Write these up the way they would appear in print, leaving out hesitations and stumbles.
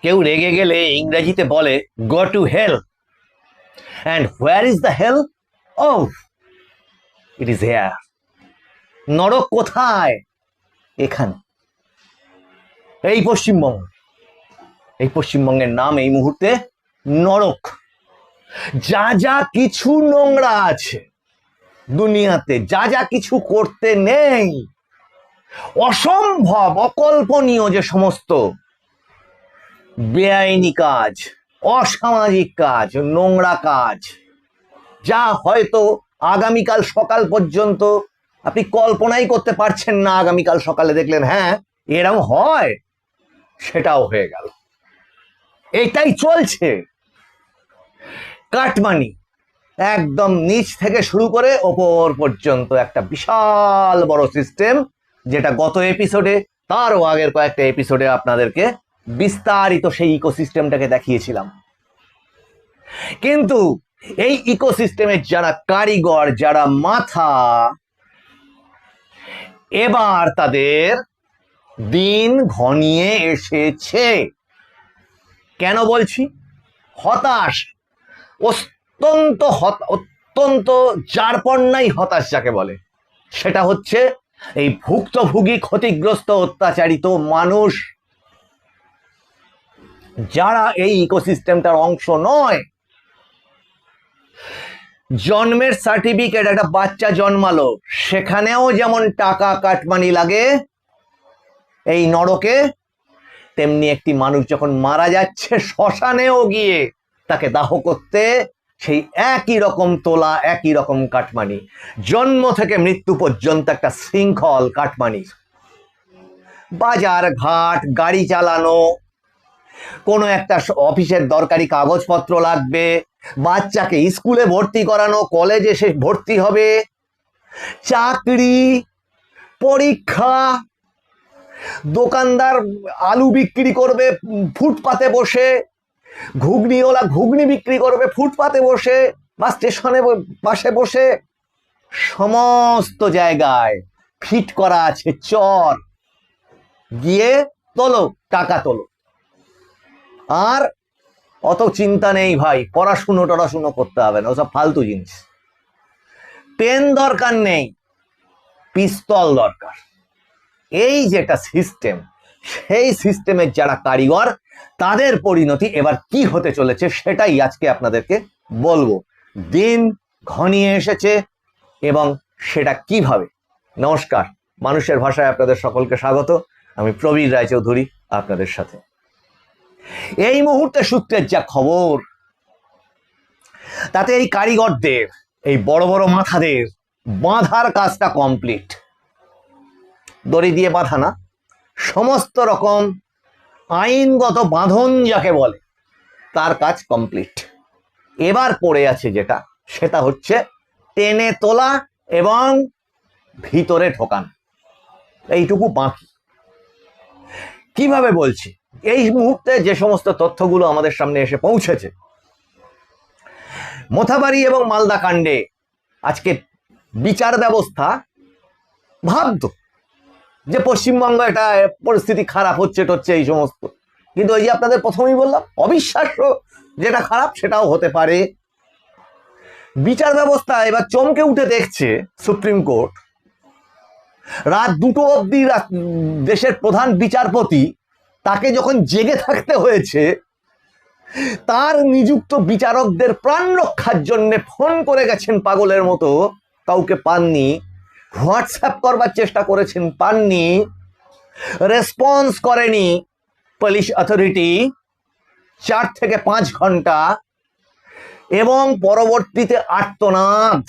কেউ রেগে গেলে ইংরেজিতে বলে go to hell. And where is the hell? Oh, it is here. নরক কোথায়? এখানে, এই পশ্চিমবঙ্গ। এই পশ্চিমবঙ্গের নাম এই মুহূর্তে নরক। যা যা কিছু নোংরা আছে দুনিয়াতে, যা যা কিছু করতে নেই, অসম্ভব অকল্পনীয় যে সমস্ত বেআইনি কাজ, অসামাজিক কাজ, নোংরা কাজ, যা হয়তো আগামীকাল সকাল পর্যন্ত আপনি কল্পনাই করতে পারছেন না, আগামীকাল সকালে দেখলেন হ্যাঁ এরকম হয়, সেটাও হয়ে গেল। এটাই চলছে। কাটমানি একদম নিচ থেকে শুরু করে ওপর পর্যন্ত একটা বিশাল বড় সিস্টেম, যেটা গত এপিসোডে, তারও আগের কয়েকটা এপিসোডে আপনাদেরকে বিস্তারিত সেই ইকোসিস্টেমটাকে দেখিয়েছিলাম। কিন্তু এই ইকোসিস্টেমের যারা কারিগর, যারা মাথা, এবার তাদের দিন ঘনিয়ে এসেছে। কেন বলছি? হতাশ, অত্যন্ত যারপন্নাই হতাশ যাকে বলে, সেটা হচ্ছে এই ভুক্তভোগী, ক্ষতিগ্রস্ত, অত্যাচারিত মানুষ, যারা এই ইকোসিস্টেমটার অংশ নয়। জন্মের সার্টিফিকেট, একটা বাচ্চা জন্মালো, সেখানেও যেমন টাকা কাটমানি লাগে এই নরকে, তেমনি একটি মানুষ যখন মারা যাচ্ছে শ্মশানেও গিয়ে তাকে দাহ করতে সেই একই রকম তোলা, একই রকম কাটমানি। জন্ম থেকে মৃত্যু পর্যন্ত একটা শৃঙ্খল কাটমানি। বাজার ঘাট, গাড়ি চালানো, কোনো একটা অফিসের দরকারি কাগজপত্র লাগবে, বাচ্চাকে স্কুলে ভর্তি করানো, কলেজে সে ভর্তি হবে, চাকরি, পরীক্ষা, দোকানদার আলু বিক্রি করবে ফুটপাতে বসে, ঘুগনিওয়ালা ঘুগনি বিক্রি করবে ফুটপাতে বসে বা স্টেশনে পাশে বসে, সমস্ত জায়গায় ফিট করা আছে চর। গিয়ে তোলো, টাকা তোলো। আর অত চিন্তা নেই ভাই, পড়াশুনো করতে হবে না, ওসব ফালতু জিনিস। পেন দরকার নেই, পিস্তল দরকার। এই যেটা সিস্টেম, সেই সিস্টেমের যারা কারিগর, তাদের পরিণতি এবার কি হতে চলেছে সেটাই আজকে আপনাদেরকে বলবো। দিন ঘনিয়ে এসেছে এবং সেটা কিভাবে। নমস্কার, মানুষের ভাষায় আপনাদের সকলকে স্বাগত। আমি প্রবীর রায়চৌধুরী আপনাদের সাথে। এই মুহূর্তে সূত্রের যা খবর, তাতে এই কারিগরদের, এই বড় বড় মাথাদের বাঁধার কাজটা কমপ্লিট। দড়ি দিয়ে বাঁধা না, সমস্ত রকম আইনগত বাঁধন যাকে বলে, তার কাজ কমপ্লিট। এবার পড়ে আছে যেটা, সেটা হচ্ছে টেনে তোলা এবং ভিতরে ঢোকান, এইটুকু বাকি। কিভাবে বলছি? এই মুহূর্তে যে সমস্ত তথ্যগুলো আমাদের সামনে এসে পৌঁছেছে, মোথাবাড়ি এবং মালদা কাণ্ডে আজকে বিচার ব্যবস্থা ভাবতো যে পশ্চিমবঙ্গ এটা পরিস্থিতি খারাপ হচ্ছে এই সমস্ত, কিন্তু ওই যে আপনাদের প্রথমেই বললাম, অবিশ্বাস্য যেটা খারাপ সেটাও হতে পারে। বিচার ব্যবস্থা এবার চমকে উঠে দেখছে সুপ্রিম কোর্ট। রাত 2টো অবধি দেশের প্রধান বিচারপতি, তাকে যখন জেগে থাকতে হয়েছে, তার নিযুক্ত বিচারকদের প্রাণ রক্ষার জন্য ফোন করে গেছেন পাগলের মতো, কাউকে পাননি। হোয়াটসঅ্যাপ করবার চেষ্টা করেছেন, পাননি। রেসপন্স করেনি পুলিশ অথরিটি 4 থেকে 5 ঘন্টা, এবং পরবর্তীতে আর্তনাদ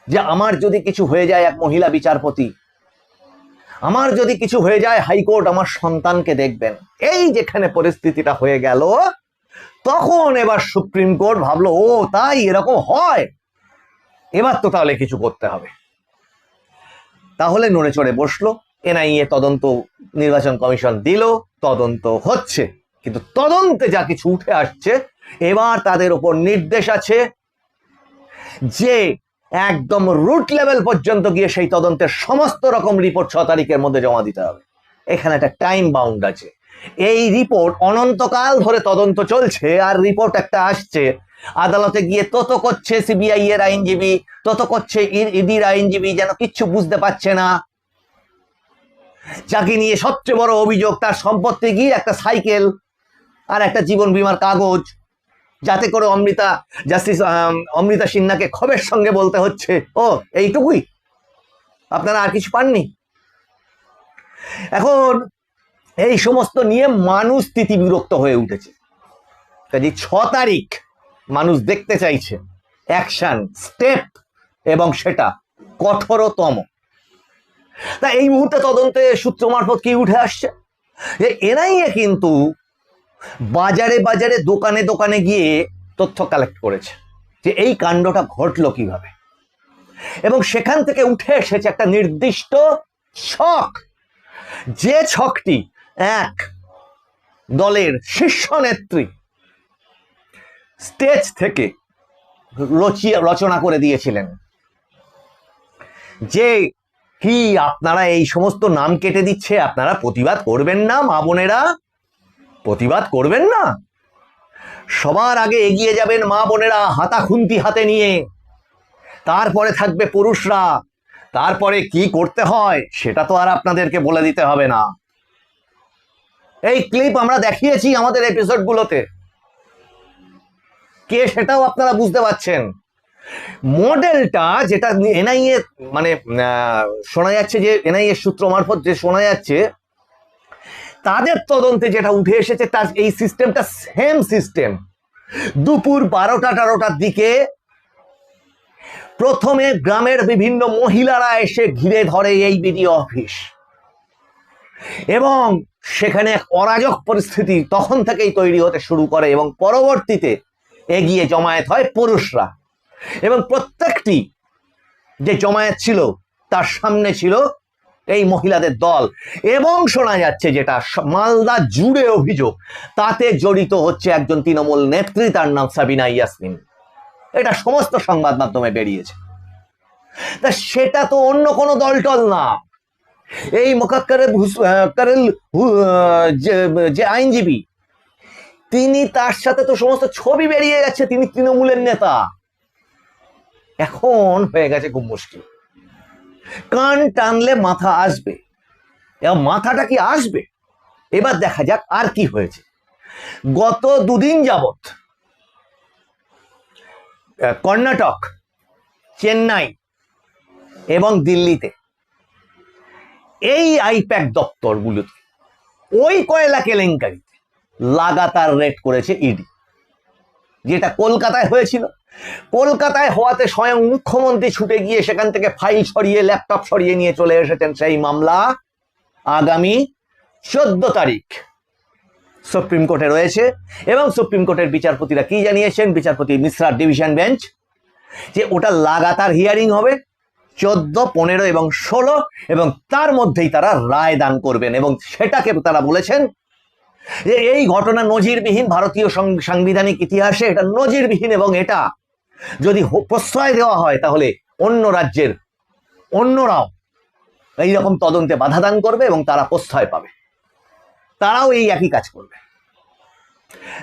যে আমার যদি কিছু হয়ে যায়, এক মহিলা বিচারপতি, আমার যদি কিছু হয়ে যায়, হাইকোর্ট আমার সন্তানকে দেখবেন। এই যেখানে পরিস্থিতিটা হয়ে গেল, তখন এবার সুপ্রিম কোর্ট ভাবলো, ও তাই এরকম হয়, এবার তো তাহলে কিছু করতে হবে। তাহলে নড়ে চড়ে বসলো, এনআইএ তদন্ত, নির্বাচন কমিশন দিল, তদন্ত হচ্ছে। কিন্তু তদন্তে যা কিছু উঠে আসছে, এবার তাদের উপর নির্দেশ আছে যে একদম রুট লেভেল পর্যন্ত গিয়ে সেই তদন্তের সমস্ত রকম রিপোর্ট 6 তারিখের মধ্যে জমা দিতে হবে। এখানে একটা টাইম বাউন্ড আছে। এই রিপোর্ট অনন্তকাল ধরে তদন্ত চলছে, আর রিপোর্ট একটা আসছে, আদালতে গিয়ে তত করছে সিবিআই এর আইনজীবী, তত করছে ইডির আইনজীবী, যেন কিচ্ছু বুঝতে পারছে না। যাকে নিয়ে সবচেয়ে বড় অভিযোগ, তার সম্পত্তি গিয়ে একটা সাইকেল আর একটা জীবন বীমার কাগজ, যাতে করে অমৃতা সিনহাকে ক্ষোভের সঙ্গে বলতে হচ্ছে, ও এইটুকুই, আপনারা আর কিছু পাননি। এখন এই সমস্ত নিয়ে মানুষ তিতিবিরক্ত হয়ে উঠেছে। কাজে 6 তারিখ মানুষ দেখতে চাইছে অ্যাকশন স্টেপ, এবং সেটা কঠোরতম। তা এই মুহূর্তে তদন্তে সূত্র মারফত কি উঠে আসছে, যে এনআইএ কিন্তু বাজারে বাজারে দোকানে দোকানে গিয়ে তথ্য কালেক্ট করেছে যে এই কাণ্ডটা ঘটলো কিভাবে, এবং সেখান থেকে উঠে এসেছে একটা নির্দিষ্ট ছক, যে ছকটি এক দলের শীর্ষ নেত্রী স্টেজ থেকে রচনা করে দিয়েছিলেন, যে কি আপনারা এই সমস্ত নাম কেটে দিচ্ছে, আপনারা প্রতিবাদ করবেন না, মা বোনেরা প্রতিবাদ করবেন না, সবার আগে এগিয়ে যাবেন মা বোনেরা হাতা খুন্তি হাতে নিয়ে, তারপরে থাকবে পুরুষরা, তারপরে কি করতে হয় সেটা তো আর আপনাদেরকে বলে দিতে হবে না। এই ক্লিপ আমরা দেখিয়েছি আমাদের এপিসোডগুলোতে, কে সেটাও আপনারা বুঝতে পারছেন। মডেলটা যেটা এনআইএ, মানে শোনা যাচ্ছে যে এনআইএ সূত্র মারফত যে শোনা যাচ্ছে, তাদের তদন্তে যেটা উঠে এসেছে তার এই সিস্টেমটা সেম সিস্টেম। দুপুর 12টা-13টার দিকে প্রথমে গ্রামের বিভিন্ন মহিলারা এসে ঘিরে ধরে এই বিডিও অফিস, এবং সেখানে অরাজক পরিস্থিতি তখন থেকেই তৈরি হতে শুরু করে, এবং পরবর্তীতে এগিয়ে জমায়েত হয় পুরুষরা, এবং প্রত্যেকটি যে জমায়েত ছিল তার সামনে ছিল এই মহিলাদের দল, এবং শোনা যাচ্ছে যেটা মালদা জুড়ে অভিযোগ, তাতে জড়িত হচ্ছে একজন তৃণমূল নেত্রী, তার নাম সাবিনা ইয়াসমিন। এটা সমস্ত সংবাদ মাধ্যমে বেরিয়েছে। তা সেটা তো অন্য কোনো দলটল না, এই মোকাক্কারেল যে আইনজীবী, তিনি, তার সাথে তো সমস্ত ছবি বেরিয়ে গেছে, তিনি তৃণমূলের নেতা। এখন হয়ে গেছে খুব মুশকিল, কান টানলে মাথা আসবে, এবং মাথাটা কি আসবে, এবার দেখা যাক আর কি হয়েছে। গত 2 দিন যাবত কর্ণাটক, চেন্নাই এবং দিল্লিতে এই আইপ্যাক দপ্তরগুলোতে ওই কয়লা কেলেঙ্কারিতে লাগাতার রেড করেছে ইডি। যেটা কলকাতায় হয়েছিল, কলকাতায় হওয়াতে স্বয়ং মুখ্যমন্ত্রী ছুটে গিয়ে সেখান থেকে ফাইল সরিয়ে, ল্যাপটপ সরিয়ে নিয়ে চলে এসেছেন। সেই মামলা আগামী 14 তারিখ সুপ্রিম কোর্টে রয়েছে, এবং সুপ্রিম কোর্টের বিচারপতিরা কি জানিয়েছেন, বিচারপতি মিশ্রার ডিভিশন বেঞ্চ, যে ওটা লাগাতার হিয়ারিং হবে 14, 15 এবং 16, এবং তার মধ্যেই তারা রায় দান করবেন। এবং সেটাকে তারা বলেছেন যে এই ঘটনা নজিরবিহীন, ভারতীয় সাংবিধানিক ইতিহাসে এটা নজিরবিহীন, এবং এটা যদি প্রশ্রয় দেওয়া হয় তাহলে অন্য রাজ্যের অন্যরাও এইরকম তদন্তে বাধা দান করবে এবং তারা প্রশ্রয় পাবে, তারাও এই একই কাজ করবে।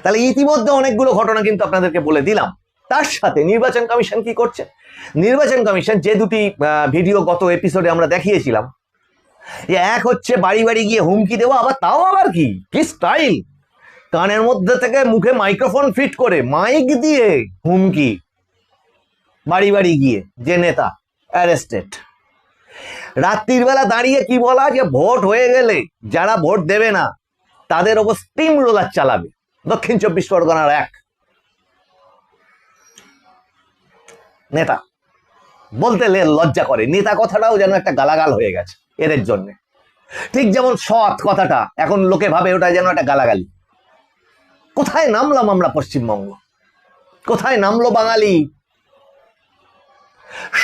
তাহলে ইতিমধ্যে অনেকগুলো ঘটনা কিন্তু আপনাদেরকে বলে দিলাম। তার সাথে নির্বাচন কমিশন কি করছে, নির্বাচন কমিশন যে 2টি ভিডিও গত এপিসোডে আমরা দেখিয়েছিলাম, যে এক হচ্ছে বাড়ি বাড়ি গিয়ে হুমকি দেওয়া, আবার তাও আবার কি স্টাইল, কানের মধ্যে থেকে মুখে মাইক্রোফোন ফিট করে মাইক দিয়ে হুমকি, বাড়ি বাড়ি গিয়ে যে নেতা অ্যারেস্টেড। রাত্রির বেলা দাঁড়িয়ে কি বলা, যে ভোট হয়ে গেলে যারা ভোট দেবে না তাদের ওপর স্টিম রোলার চালাবে। দক্ষিণ 24 পরগনার এক নেতা, বলতে লজ্জা করে, নেতা কথাটাও যেন একটা গালাগাল হয়ে গেছে এদের জন্য। ঠিক যেমন সৎ কথাটা এখন লোকে ভাবে ওটা যেন একটা গালাগালি। কোথায় নামলাম আমরা পশ্চিমবঙ্গ, কোথায় নামলো বাঙালি?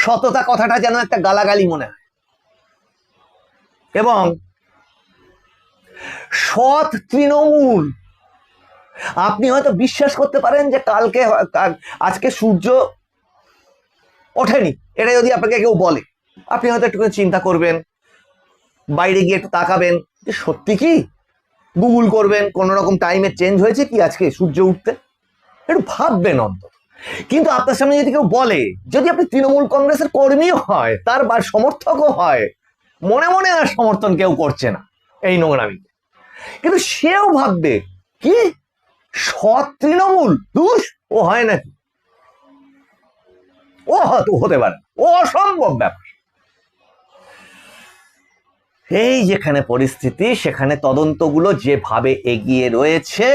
সততা কথাটা যেন একটা গালাগালি মনে হয়। এবং সৎ তৃণমূল, আপনি হয়তো বিশ্বাস করতে পারেন যে আজকে সূর্য ওঠেনি, এটা যদি আপনাকে কেউ বলে, আপনি হয়তো একটু চিন্তা করবেন, বাইরে গিয়ে একটু তাকাবেন যে সত্যি কি, গুগল করবেন কোন রকম টাইমে চেঞ্জ হয়েছে কি আজকে সূর্য উঠতে, একটু ভাববেন অন্তত। কিন্তু আপনার সামনে যদি কেউ বলে, যদি আপনি তৃণমূল কংগ্রেসের কর্মীও হয়, তার বা সমর্থকও হয়, মনে মনে আর সমর্থন কেউ করছে না এই নোংরামি, কিন্তু সেও ভাববে কি সৎ তৃণমূল দুষ ও হয় নাকি, ও হয়তো হতে পারে, ও অসম্ভব ব্যাপার। এই যেখানে পরিস্থিতি, সেখানে তদন্তগুলো যেভাবে এগিয়ে রয়েছে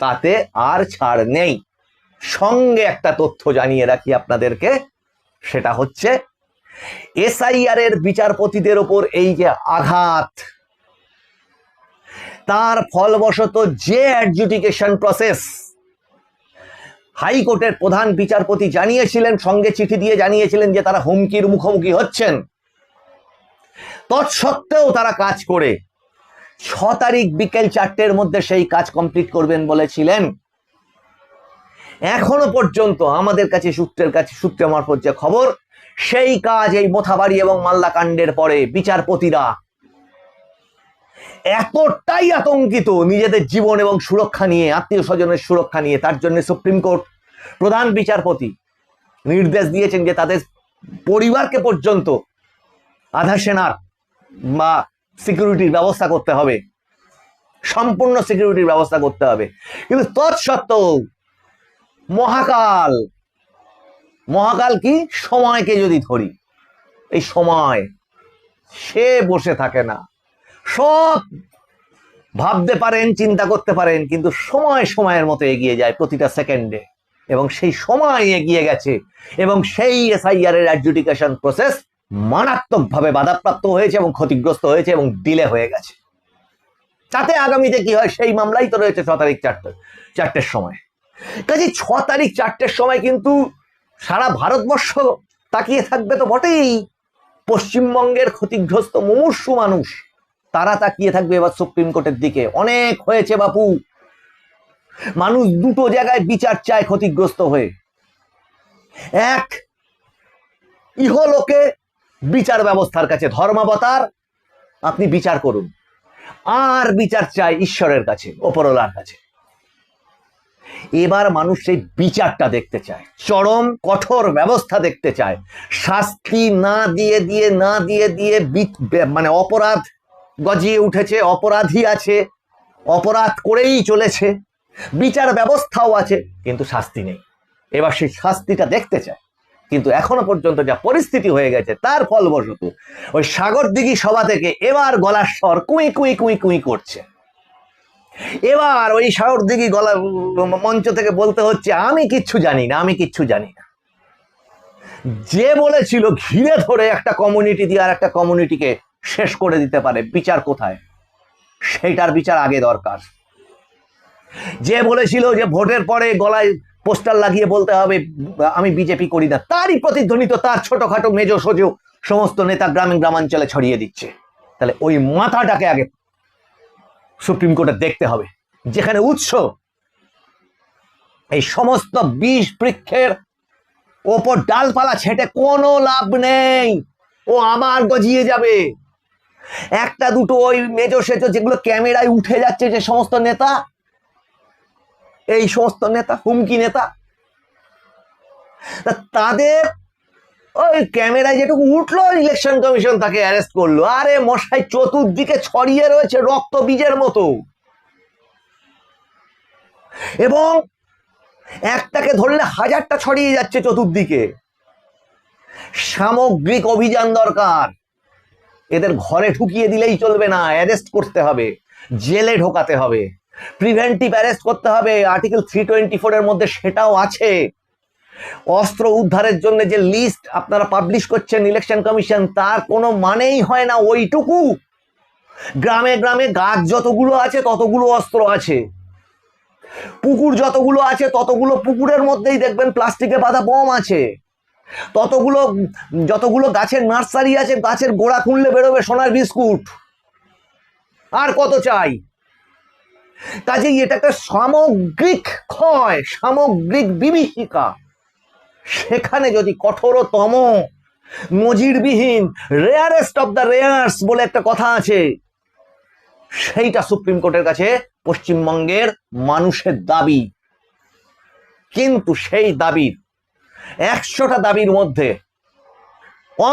তাতে আর ছাড় নেই। সঙ্গে একটা তথ্য জানিয়ে রাখি আপনাদেরকে, সেটা হচ্ছে এসআইআর এর বিচারপতিদের ওপর এই যে আঘাত, তার ফলবশত যে অ্যাডজুডিকেশন প্রসেস হাইকোর্টের প্রধান বিচারপতি জানিয়েছিলেন, সঙ্গে চিঠি দিয়ে জানিয়েছিলেন যে তারা হুমকির মুখোমুখি হচ্ছেন, তৎসত্ত্বেও তারা কাজ করে 6 তারিখ বিকেল 4টের মধ্যে সেই কাজ কমপ্লিট করবেন বলেছিলেন। এখনো পর্যন্ত আমাদের কাছে সূত্রের মারফত যে খবর, সেই কাজ এই মোথাবাড়ি এবং মাল্লা কাণ্ডের পরে বিচারপতিরা এতটাই আতঙ্কিত নিজেদের জীবন এবং সুরক্ষা নিয়ে, আত্মীয় স্বজনের সুরক্ষা নিয়ে, তার জন্য সুপ্রিম কোর্ট প্রধান বিচারপতি নির্দেশ দিয়েছেন যে তাদের পরিবারকে পর্যন্ত আধা সেনার বা সিকিউরিটির ব্যবস্থা করতে হবে, সম্পূর্ণ সিকিউরিটির ব্যবস্থা করতে হবে। কিন্তু তৎসত্ত্বেও মহাকাল কি সময়কে যদি ধরি, এই সময় সে বসে থাকে না। সব ভাবতে পারেন, চিন্তা করতে পারেন, কিন্তু সময়ের মতো এগিয়ে যায় প্রতিটা সেকেন্ডে, এবং সেই সময় এগিয়ে গেছে এবং সেই এসআইআর এর অ্যাডজুডিকেশন প্রসেস মারাত্মকভাবে বাধাপ্রাপ্ত হয়েছে এবং ক্ষতিগ্রস্ত হয়েছে এবং ডিলে হয়ে গেছে। তাতে আগামীতে কি হয় সেই মামলাই তো রয়েছে 6 তারিখ 4টের সময়। কাজে 6 তারিখ 4টের সময় কিন্তু সারা ভারতবর্ষ তাকিয়ে থাকবে তো বটেই, পশ্চিমবঙ্গের ক্ষতিগ্রস্ত মুমূর্ষু মানুষ তারা তাকিয়ে থাকবে এবার সুপ্রিম কোর্টের দিকে। অনেক হয়েছে বাপু, মানুষ দুটো জায়গায় বিচার চায় ক্ষতিগ্রস্ত হয়ে। এক, ইহলোকে বিচার ব্যবস্থার কাছে, ধর্মাবতার আপনি বিচার করুন, আর বিচার চায় ঈশ্বরের কাছে, ওপরওয়ালার কাছে। এবার মানুষ সেই বিচারটা দেখতে চায়, চরম কঠোর ব্যবস্থা দেখতে চায়। শাস্তি না দিয়ে মানে অপরাধ গজিয়ে উঠেছে, অপরাধী আছে, অপরাধ করেই চলেছে, বিচার ব্যবস্থাও আছে, কিন্তু শাস্তি নেই। এবার সেই শাস্তিটা দেখতে চায়। কিন্তু এখনো পর্যন্ত যা পরিস্থিতি হয়ে গেছে, তার ফলবশত ওই সাগরদিঘি সভা থেকে এবার গলার স্বর কুই কুই কুই কুই করছে। এবার ওই সাগরদিঘি গলা মঞ্চ থেকে বলতে হচ্ছে আমি কিচ্ছু জানি না। যে বলেছিল ঘিরে ধরে একটা কমিউনিটি দিয়ে আর একটা কমিউনিটিকে শেষ করে দিতে পারে, বিচার কোথায়? সেইটার বিচার আগে দরকার। যে বলেছিল যে ভোটের পরে গলায় পোস্টার লাগিয়ে বলতে হবে আমি বিজেপি করি না, তারই প্রতিধ্বনিত তার ছোটখাটো মেজো সোজো সমস্ত নেতা গ্রামাঞ্চলে ছড়িয়ে দিচ্ছে। তাহলে ওই মাথাটাকে আগে সুপ্রিম কোর্টে দেখতে হবে, যেখানে উৎস এই সমস্ত বিষ বৃক্ষের ওপর ডালপালা ছেটে কোনো লাভ নেই, ও আমার গজিয়ে যাবে। একটা দুটো ওই মেজো সেজো যেগুলো ক্যামেরায় উঠে যাচ্ছে, যে সমস্ত নেতা, এই সমস্ত নেতা হুমকি নেতা, তাদের ওই ক্যামেরায় যেটুকু উঠলো ইলেকশন কমিশন তাকে অ্যারেস্ট করলো। আরে মশাই, চতুর্দিকে ছড়িয়ে রয়েছে রক্ত বীজের মতো, এবং একটাকে ধরলে 1000টা ছড়িয়ে যাচ্ছে চতুর্দিকে। সামগ্রিক অভিযান দরকার। এদের ঘরে ঢুকিয়ে দিলেই চলবে না, অ্যারেস্ট করতে হবে, জেলে ঢোকাতে হবে, প্রিভেন্টিভ অ্যারেস্ট করতে হবে। আর্টিকেল 324 এর মধ্যে সেটাও আছে। অস্ত্র উদ্ধারের জন্য যে লিস্ট আপনারা পাবলিশ করছেন ইলেকশন কমিশন, তার কোনো মানেই হয় না ওইটুকু। গ্রামে গ্রামে গাছ যতগুলো আছে ততগুলো অস্ত্র আছে, পুকুর যতগুলো আছে ততগুলো পুকুরের মধ্যেই দেখবেন প্লাস্টিকে বাঁধা বোম আছে, যতগুলো গাছের নার্সারি আছে গাছের গোড়া খুললে বেরোবে সোনার বিস্কুট। আর কত চাই? কাজেই এটা একটা সামগ্রিক ক্ষয়, সামগ্রিক বিভীষিকা। সেখানে যদি কঠোরতম, নজিরবিহীন, রেয়ারেস্ট অফ দ্য রেয়ার্স বলে একটা কথা আছে, সেইটা সুপ্রিম কোর্টের কাছে পশ্চিমবঙ্গের মানুষের দাবি। কিন্তু সেই দাবির 100টা দাবির মধ্যে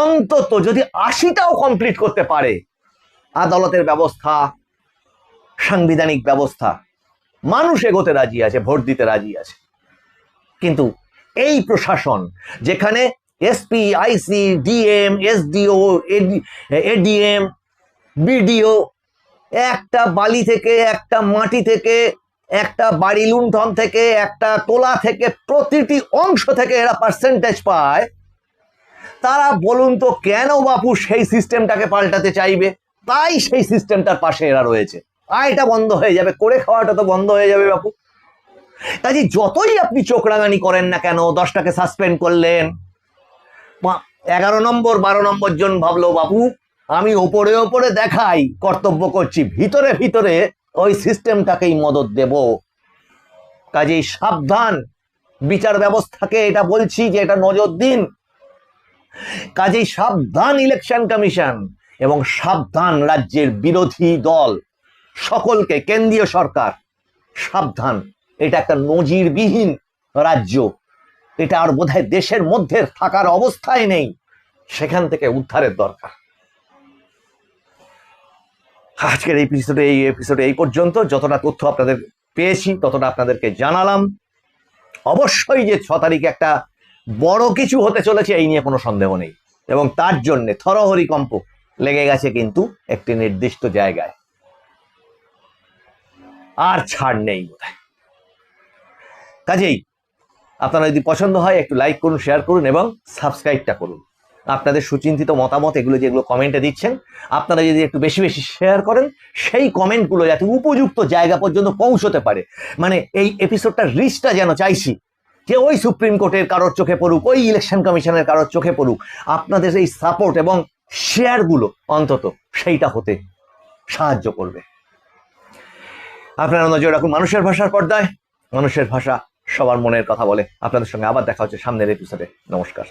অন্তত যদি 80টাও কমপ্লিট করতে পারে, আদালতের ব্যবস্থা, সাংবিধানিক ব্যবস্থা, মানুষ এগোতে রাজি আছে, ভোট দিতে রাজি আছে। কিন্তু এই প্রশাসন, যেখানে এসপি, আইসি, ডিএম, এসডিও, এডিএম, বিডিও, একটা বালি থেকে, একটা মাটি থেকে, একটা বাড়ি লুণ্ঠন থেকে, একটা তোলা থেকে, প্রতিটি অংশ থেকে এরা পার্সেন্টেজ পায়, তারা বলুন তো কেন বাপু সেই সিস্টেমটাকে পাল্টাতে চাইবে? তাই সেই সিস্টেমটার পাশে এরা রয়েছে। এটা বন্ধ হয়ে যাবে, করে খাওয়াটা তো বন্ধ হয়ে যাবে বাপু। কাজে যতই আপনি চোখ রাঙানি করেন না কেন, 10টাকে সাসপেন্ড করলেন, 11 নম্বর 12 নম্বর জন ভাবলো বাপু আমি ওপরে ওপরে দেখাই কর্তব্য করছি, ভিতরে ভিতরে ওই সিস্টেমটাকেই মদত দেব। কাজেই সাবধান, বিচার ব্যবস্থাকে এটা বলছি যে এটা নজর দিন। কাজেই সাবধান ইলেকশন কমিশন, এবং সাবধান রাজ্যের বিরোধী দল, সকলকে, কেন্দ্রীয় সরকার সাবধান। এটা একটা নজিরবিহীন রাজ্য, এটা আর বোধহয় দেশের মধ্যে থাকার অবস্থায় নেই, সেখান থেকে উদ্ধারের দরকার। আজকের এই এপিসোডে এই পর্যন্ত। যতটা তথ্য আপনাদের পেয়েছি ততটা আপনাদেরকে জানালাম। অবশ্যই যে 6 তারিখে একটা বড় কিছু হতে চলেছে এই নিয়ে কোনো সন্দেহ নেই, এবং তার জন্য থরহরিকম্প লেগে গেছে কিন্তু একটি নির্দিষ্ট জায়গায়, আর ছাড় নেই বোধহয়। কাজেই আপনারা যদি পছন্দ হয় একটু লাইক করুন, শেয়ার করুন এবং সাবস্ক্রাইবটা করুন। আপনাদের সুচিন্তিত মতামত, এগুলো যেগুলো কমেন্টে দিচ্ছেন, আপনারা যদি একটু বেশি বেশি শেয়ার করেন, সেই কমেন্টগুলো যাতে উপযুক্ত জায়গা পর্যন্ত পৌঁছতে পারে, মানে এই এপিসোডটার রিচটা যেন চাইছি যে ওই সুপ্রিম কোর্টের কারোর চোখে পড়ুক, ওই ইলেকশন কমিশনের কারোর চোখে পড়ুক, আপনাদের এই সাপোর্ট এবং শেয়ারগুলো অন্তত সেইটা হতে সাহায্য করবে। আপনারা নজর রাখুন মানুষের ভাষার পর্দায়। মানুষের ভাষা সবার মনের কথা বলে। আপনাদের সঙ্গে আবার দেখা হচ্ছে সামনের এপিসোডে। নমস্কার।